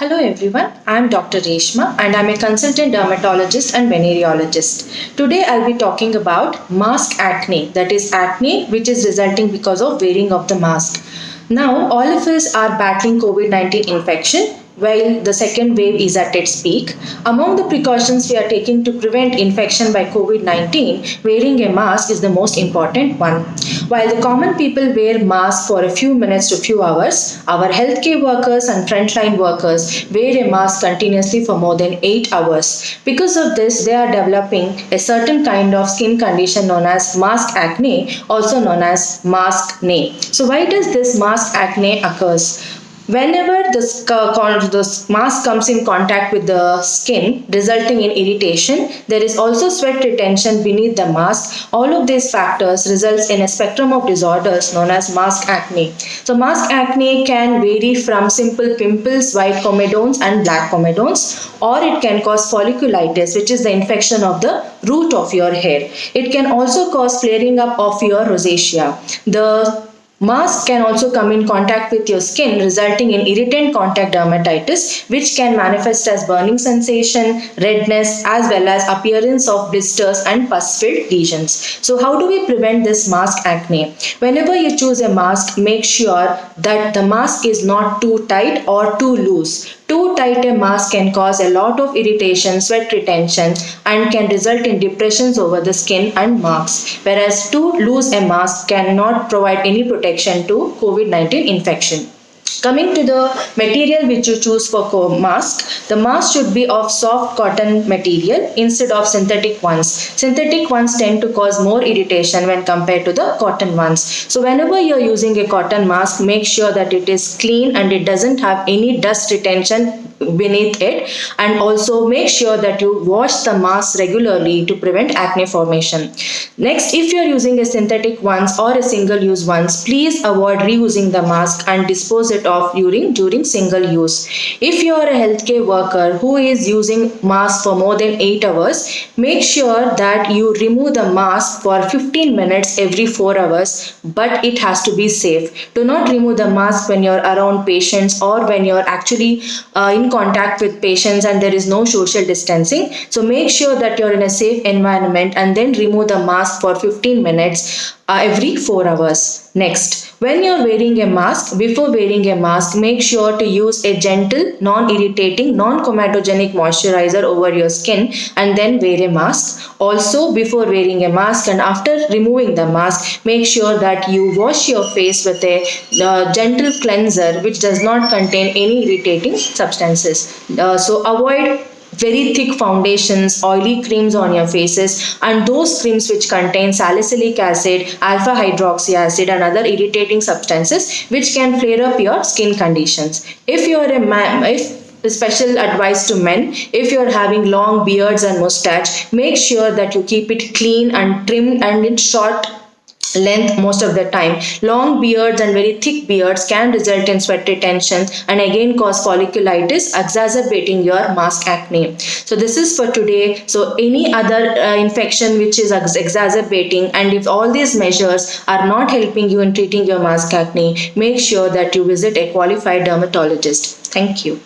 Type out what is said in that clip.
Hello everyone, I am Dr. Reshma and I am a consultant dermatologist and venereologist. Today I'll be talking about mask acne, that is acne which is resulting because of wearing of the mask. Now all of us are battling COVID-19 infection while the second wave is at its peak. Among the precautions we are taking to prevent infection by COVID-19, wearing a mask is the most important one. While the common people wear masks for a few minutes to few hours, our healthcare workers and frontline workers wear a mask continuously for more than 8 hours. Because of this, they are developing a certain kind of skin condition known as mask acne, also known as mask acne. So why does this mask acne occurs? Whenever the mask comes in contact with the skin, resulting in irritation, there is also sweat retention beneath the mask. All of these factors results in a spectrum of disorders known as mask acne. So mask acne can vary from simple pimples, white comedones and black comedones, or it can cause folliculitis, which is the infection of the root of your hair. It can also cause flaring up of your rosacea. The mask can also come in contact with your skin, resulting in irritant contact dermatitis, which can manifest as burning sensation, redness, as well as appearance of blisters and pus-filled lesions. So how do we prevent this mask acne? Whenever you choose a mask, make sure that the mask is not too tight or too loose. Too tight a mask can cause a lot of irritation, sweat retention, and can result in depressions over the skin and marks. Whereas too loose a mask cannot provide any protection to COVID-19 infection. Coming to the material which you choose for mask, the mask should be of soft cotton material instead of synthetic ones. Synthetic ones tend to cause more irritation when compared to the cotton ones. So whenever you are using a cotton mask, make sure that it is clean and it doesn't have any dust retention beneath it, and also make sure that you wash the mask regularly to prevent acne formation. Next, if you are using a synthetic ones or a single use ones, please avoid reusing the mask and dispose it off during single use. If you are a healthcare worker who is using mask for more than 8 hours, make sure that you remove the mask for 15 minutes every 4 hours, but it has to be safe. Do not remove the mask when you are around patients or when you are actually in contact with patients and there is no social distancing. So make sure that you're in a safe environment and then remove the mask for 15 minutes every 4 hours. Next, when you're wearing a mask, before wearing a mask, make sure to use a gentle, non-irritating, non-comedogenic moisturizer over your skin and then wear a mask. Also, before wearing a mask and after removing the mask, make sure that you wash your face with a gentle cleanser which does not contain any irritating substances. So avoid very thick foundations, oily creams on your faces, and those creams which contain salicylic acid, alpha hydroxy acid and other irritating substances which can flare up your skin conditions. If you are a man, special advice to men, if you are having long beards and mustache, make sure that you keep it clean and trimmed and in short length most of the time. Long beards and very thick beards can result in sweat retention and again cause folliculitis, exacerbating your mask acne. So this is for today. So any other infection which is exacerbating, and if all these measures are not helping you in treating your mask acne, make sure that you visit a qualified dermatologist. Thank you.